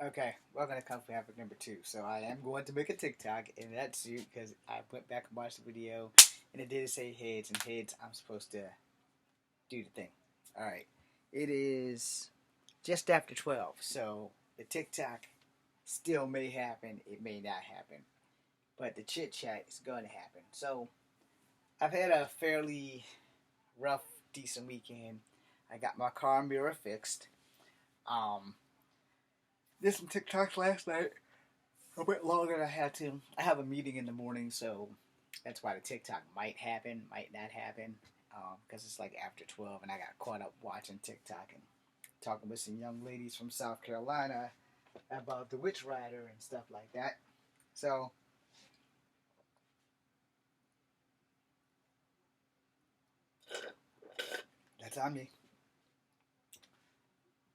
Okay, welcome to Kung Fu Epic number 2. So I am going to make a TikTok in that suit because I went back and watched the video and it did say heads, and heads I'm supposed to do the thing. Alright, it is just after 12, so the TikTok still may happen, it may not happen, but the Chit Chat is going to happen. So I've had a fairly rough, decent weekend. I got my car mirror fixed. Um, did some TikToks last night. A bit longer than I had to. I have a meeting in the morning, so that's why the TikTok might happen, might not happen, because it's like after 12, and I got caught up watching TikTok and talking with some young ladies from South Carolina about the Witch Rider and stuff like that. So that's on me.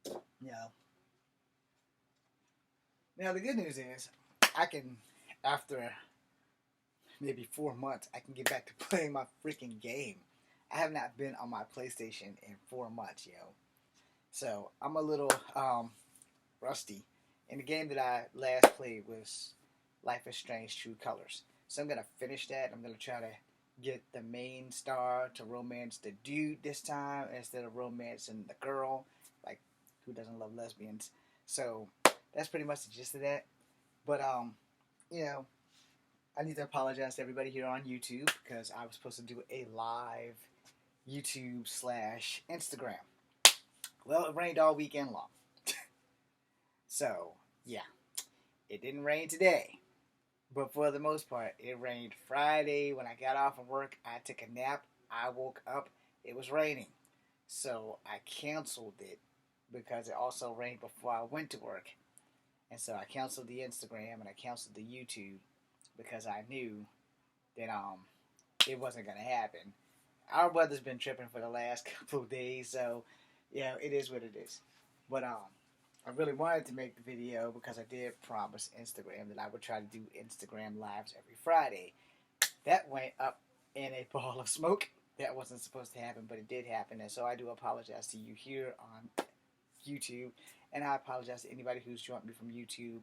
You know. Now the good news is, I can, after maybe 4 months, I can get back to playing my freaking game. I have not been on my PlayStation in 4 months, yo. So I'm a little rusty. And the game that I last played was Life is Strange True Colors. So I'm gonna finish that. I'm gonna try to get the main star to romance the dude this time instead of romancing the girl. Like, who doesn't love lesbians? So that's pretty much the gist of that. But you know, I need to apologize to everybody here on YouTube because I was supposed to do a live YouTube slash Instagram. Well, it rained all weekend long. So, yeah, it didn't rain today. But for the most part, it rained Friday when I got off of work. I took a nap. I woke up. It was raining. So I canceled it because it also rained before I went to work. And so I canceled the Instagram and I canceled the YouTube because I knew that it wasn't going to happen. Our weather's been tripping for the last couple of days, so yeah, it is what it is. But I really wanted to make the video because I did promise Instagram that I would try to do Instagram lives every Friday. That went up in a ball of smoke. That wasn't supposed to happen, but it did happen, and so I do apologize to you here on YouTube, and I apologize to anybody who's joined me from YouTube,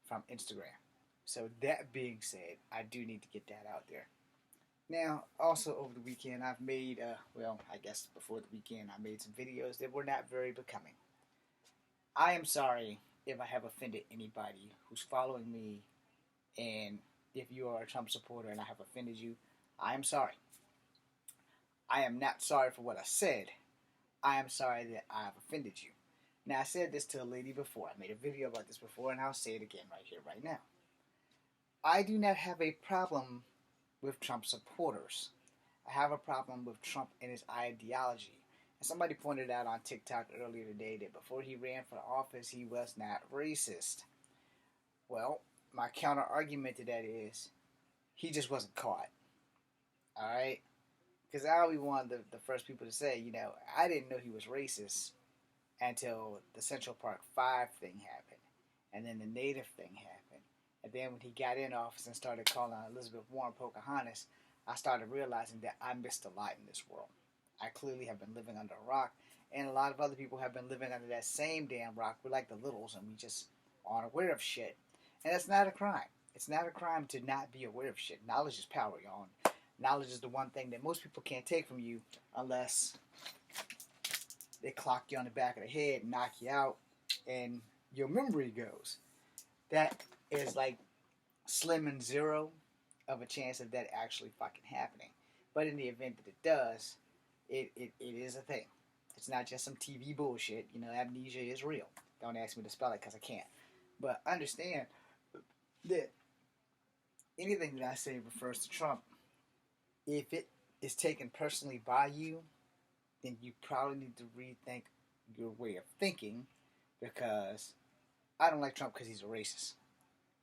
from Instagram. So that being said, I do need to get that out there. Now, also over the weekend, I've made, well, I guess before the weekend, I made some videos that were not very becoming. I am sorry if I have offended anybody who's following me, and if you are a Trump supporter and I have offended you, I am sorry. I am not sorry for what I said. I am sorry that I have offended you. Now, I said this to a lady before. I made a video about this before, and I'll say it again right here, right now. I do not have a problem with Trump supporters. I have a problem with Trump and his ideology. And somebody pointed out on TikTok earlier today that before he ran for office, he was not racist. Well, my counter argument to that is he just wasn't caught. Alright? Because I'll be one of the first people to say, I didn't know he was racist until the Central Park 5 thing happened. And then the Native thing happened. And then when he got in office and started calling Elizabeth Warren Pocahontas, I started realizing that I missed a lot in this world. I clearly have been living under a rock, and a lot of other people have been living under that same damn rock. We're like the littles, and we just aren't aware of shit. And that's not a crime. It's not a crime to not be aware of shit. Knowledge is power, y'all. Knowledge is the one thing that most people can't take from you unless they clock you on the back of the head, knock you out, and your memory goes. That is like slim and zero of a chance of that actually fucking happening. But in the event that it does, it is a thing. It's not just some TV bullshit. Amnesia is real. Don't ask me to spell it because I can't. But understand that anything that I say refers to Trump. If it is taken personally by you, then you probably need to rethink your way of thinking, because I don't like Trump because he's a racist.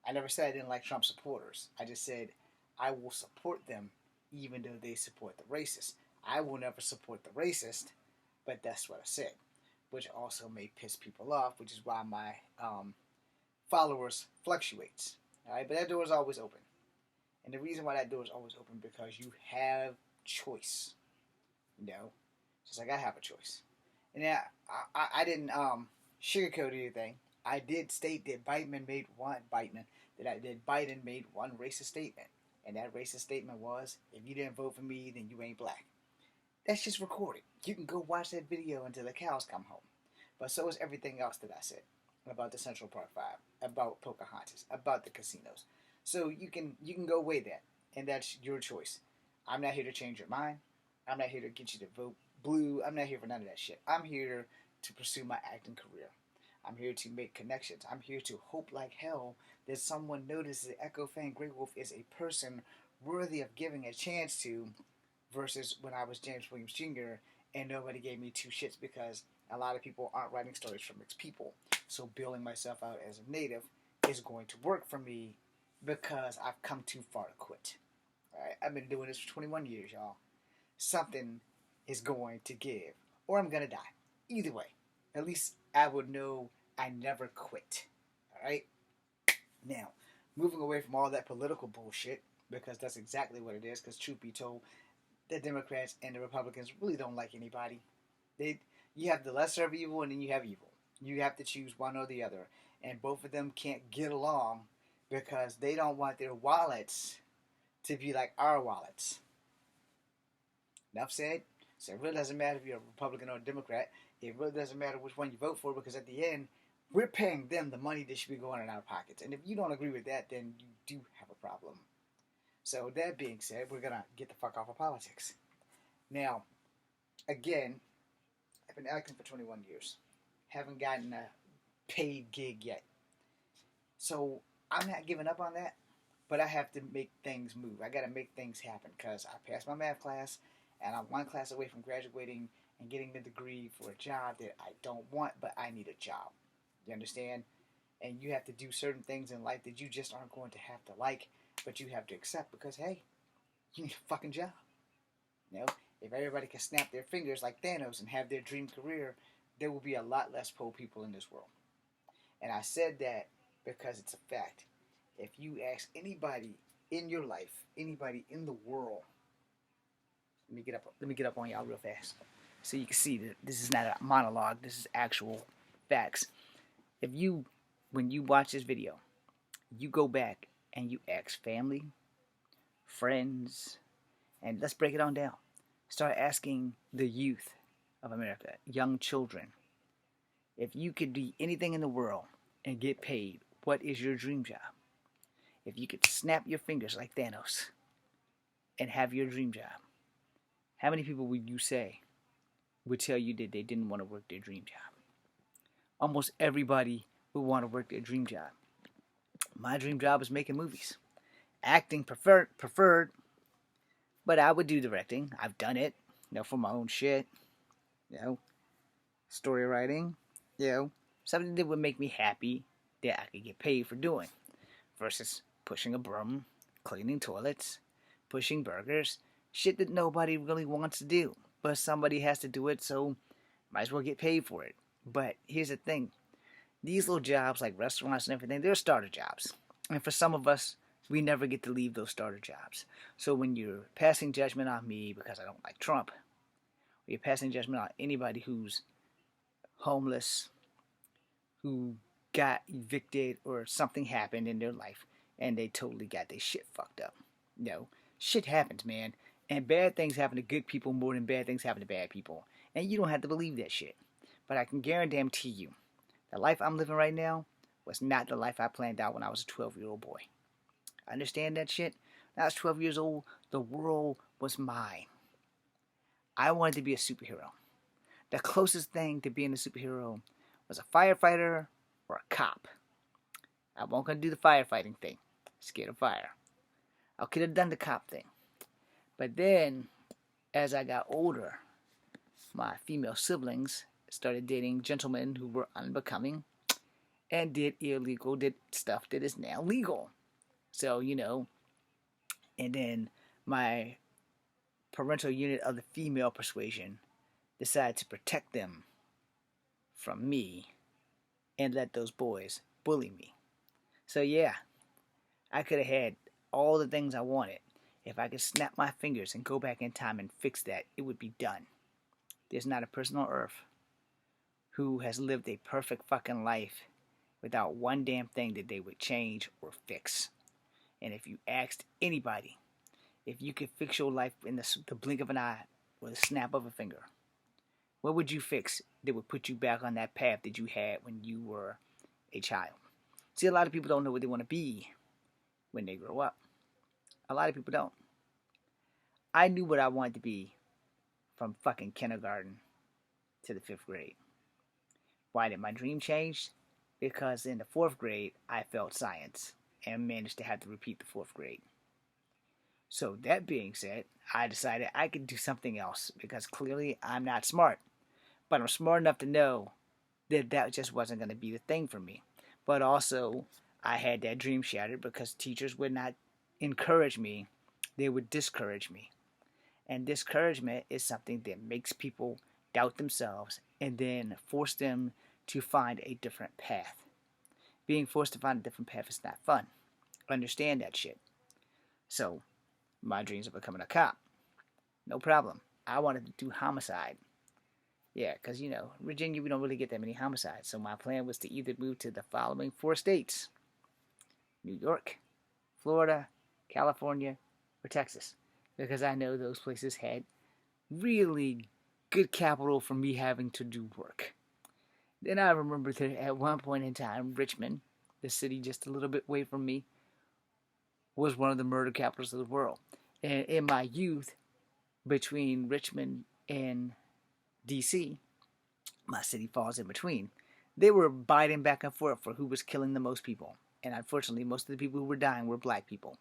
I never said I didn't like Trump supporters. I just said I will support them even though they support the racist. I will never support the racist, but that's what I said, which also may piss people off, which is why my followers fluctuates. All right, but that door is always open. And the reason why that door is always open because you have choice. Just like I have a choice. And yeah, I didn't sugarcoat anything. I did state that Biden made one racist statement, and that racist statement was, "If you didn't vote for me, then you ain't black." That's just recorded. You can go watch that video until the cows come home. But so is everything else that I said about the Central Park Five, about Pocahontas, about the casinos. So you can go weigh that, and that's your choice. I'm not here to change your mind. I'm not here to get you to vote blue. I'm not here for none of that shit. I'm here to pursue my acting career. I'm here to make connections. I'm here to hope like hell that someone notices that Echo Fan Grey Wolf is a person worthy of giving a chance to, versus when I was James Williams Jr. and nobody gave me two shits because a lot of people aren't writing stories for mixed people. So billing myself out as a native is going to work for me because I've come too far to quit. All right? I've been doing this for 21 years, y'all. Something is going to give, or I'm gonna die. Either way, at least I would know I never quit. All right. Now, moving away from all that political bullshit, because that's exactly what it is. Because truth be told, the Democrats and the Republicans really don't like anybody. You have the lesser of evil, and then you have evil. You have to choose one or the other, and both of them can't get along because they don't want their wallets to be like our wallets. Enough said. So it really doesn't matter if you're a Republican or a Democrat. It really doesn't matter which one you vote for, because at the end, we're paying them the money that should be going in our pockets. And if you don't agree with that, then you do have a problem. So that being said, we're going to get the fuck off of politics. Now, again, I've been acting for 21 years. Haven't gotten a paid gig yet. So I'm not giving up on that, but I have to make things move. I got to make things happen because I passed my math class, and I'm one class away from graduating and getting the degree for a job that I don't want, but I need a job. You understand? And you have to do certain things in life that you just aren't going to have to like, but you have to accept because, hey, you need a fucking job. You know, if everybody can snap their fingers like Thanos and have their dream career, there will be a lot less poor people in this world. And I said that because it's a fact. If you ask anybody in your life, anybody in the world, let me get up on y'all real fast, so you can see that this is not a monologue. This is actual facts. When you watch this video, you go back and you ask family, friends, and let's break it on down. Start asking the youth of America, young children, if you could be anything in the world and get paid, what is your dream job? If you could snap your fingers like Thanos and have your dream job, how many people would you say would tell you that they didn't want to work their dream job? Almost everybody would want to work their dream job. My dream job is making movies. Acting preferred, but I would do directing. I've done it, for my own shit. Story writing, something that would make me happy that I could get paid for doing, versus pushing a broom, cleaning toilets, pushing burgers, shit that nobody really wants to do, but somebody has to do it, so might as well get paid for it. But here's the thing. These little jobs like restaurants and everything, they're starter jobs. And for some of us, we never get to leave those starter jobs. So when you're passing judgment on me because I don't like Trump, or you're passing judgment on anybody who's homeless, who got evicted or something happened in their life and they totally got their shit fucked up. Shit happens, man. And bad things happen to good people more than bad things happen to bad people. And you don't have to believe that shit. But I can guarantee you, the life I'm living right now was not the life I planned out when I was a 12-year-old boy. I understand that shit. When I was 12 years old, the world was mine. I wanted to be a superhero. The closest thing to being a superhero was a firefighter or a cop. I wasn't going to do the firefighting thing. Scared of fire. I could have done the cop thing. But then, as I got older, my female siblings started dating gentlemen who were unbecoming and did stuff that is now legal. So, and then my parental unit of the female persuasion decided to protect them from me and let those boys bully me. So yeah, I could have had all the things I wanted. If I could snap my fingers and go back in time and fix that, it would be done. There's not a person on earth who has lived a perfect fucking life without one damn thing that they would change or fix. And if you asked anybody if you could fix your life in the blink of an eye or the snap of a finger, what would you fix that would put you back on that path that you had when you were a child? See, a lot of people don't know what they want to be when they grow up. A lot of people don't. I knew what I wanted to be from fucking kindergarten to the 5th grade. Why did my dream change? Because in the 4th grade, I failed science and managed to have to repeat the 4th grade. So that being said, I decided I could do something else because clearly I'm not smart. But I'm smart enough to know that that just wasn't going to be the thing for me. But also, I had that dream shattered because teachers would not encourage me. They would discourage me. And discouragement is something that makes people doubt themselves and then force them to find a different path. Being forced to find a different path is not fun. Understand that shit. So, my dreams of becoming a cop. No problem. I wanted to do homicide. Yeah, because, Virginia, we don't really get that many homicides. So my plan was to either move to the following 4 states: New York, Florida, California, or Texas. Because I know those places had really good capital for me having to do work. Then I remember that at one point in time, Richmond, the city just a little bit away from me, was one of the murder capitals of the world. And in my youth, between Richmond and D.C., my city falls in between, they were biting back and forth for who was killing the most people. And unfortunately, most of the people who were dying were black people.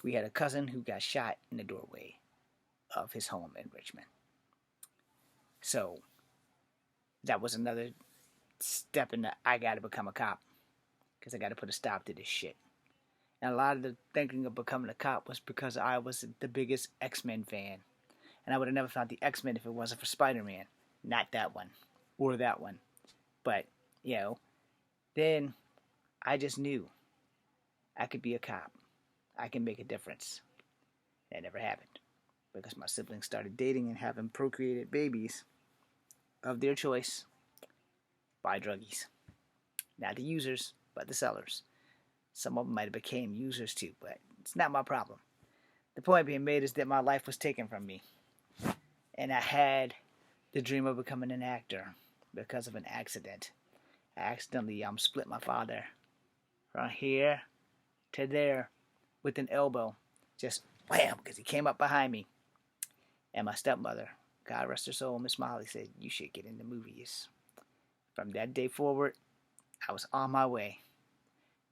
We had a cousin who got shot in the doorway of his home in Richmond. So that was another step in the I got to become a cop because I got to put a stop to this shit. And a lot of the thinking of becoming a cop was because I was the biggest X-Men fan. And I would have never found the X-Men if it wasn't for Spider-Man. Not that one. Or that one. But, then I just knew I could be a cop. I can make a difference. That never happened. Because my siblings started dating and having procreated babies of their choice by druggies. Not the users, but the sellers. Some of them might have became users too, but it's not my problem. The point being made is that my life was taken from me. And I had the dream of becoming an actor because of an accident. I accidentally split my father from here to there with an elbow. Just wham, because he came up behind me. And my stepmother, God rest her soul, Miss Molly, said, you should get into movies. From that day forward, I was on my way.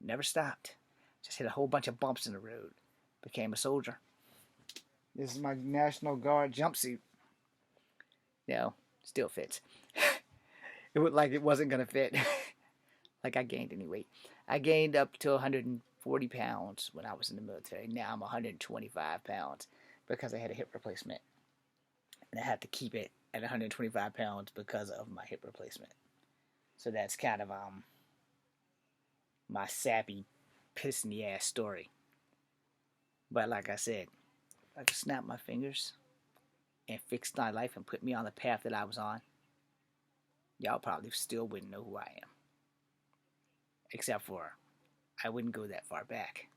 Never stopped. Just hit a whole bunch of bumps in the road. Became a soldier. This is my National Guard jumpsuit. Still fits. It looked like it wasn't going to fit. Like I gained any weight. I gained up to 140 pounds when I was in the military. Now I'm 125 pounds because I had a hip replacement. And I had to keep it at 125 pounds because of my hip replacement. So that's kind of my sappy, piss-in-the-ass story. But like I said, if I could snap my fingers and fix my life and put me on the path that I was on, y'all probably still wouldn't know who I am. Except for, I wouldn't go that far back.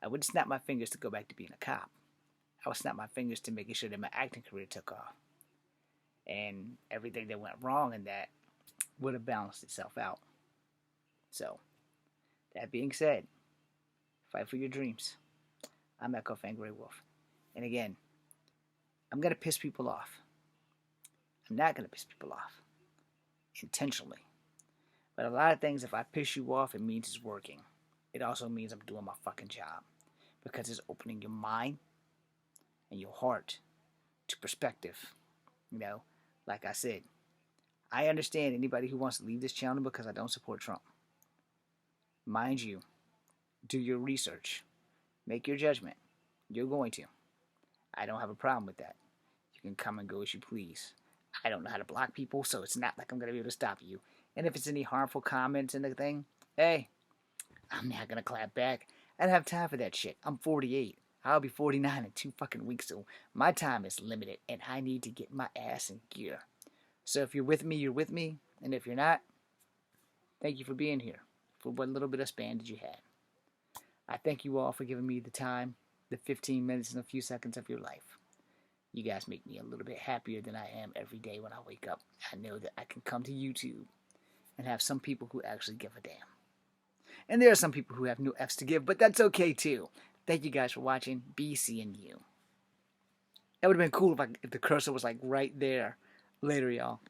I wouldn't snap my fingers to go back to being a cop. I would snap my fingers to making sure that my acting career took off. And everything that went wrong in that would have balanced itself out. So, that being said, fight for your dreams. I'm Echo Fan Grey Wolf. And again, I'm going to piss people off. I'm not going to piss people off. Intentionally. But a lot of things, if I piss you off, it means it's working. It also means I'm doing my fucking job. Because it's opening your mind and your heart to perspective. Like I said, I understand anybody who wants to leave this channel because I don't support Trump. Mind you, do your research. Make your judgment. You're going to. I don't have a problem with that. You can come and go as you please. I don't know how to block people, so it's not like I'm going to be able to stop you. And if it's any harmful comments in the thing, hey, I'm not going to clap back. I don't have time for that shit. I'm 48. I'll be 49 in 2 fucking weeks, so my time is limited, and I need to get my ass in gear. So if you're with me, you're with me. And if you're not, thank you for being here. for what little bit of span that you had. I thank you all for giving me the time, the 15 minutes and a few seconds of your life. You guys make me a little bit happier than I am every day when I wake up. I know that I can come to YouTube and have some people who actually give a damn. And there are some people who have no F's to give, but that's okay too. Thank you guys for watching. Be seeing you. That would have been cool if the cursor was like right there. Later, y'all.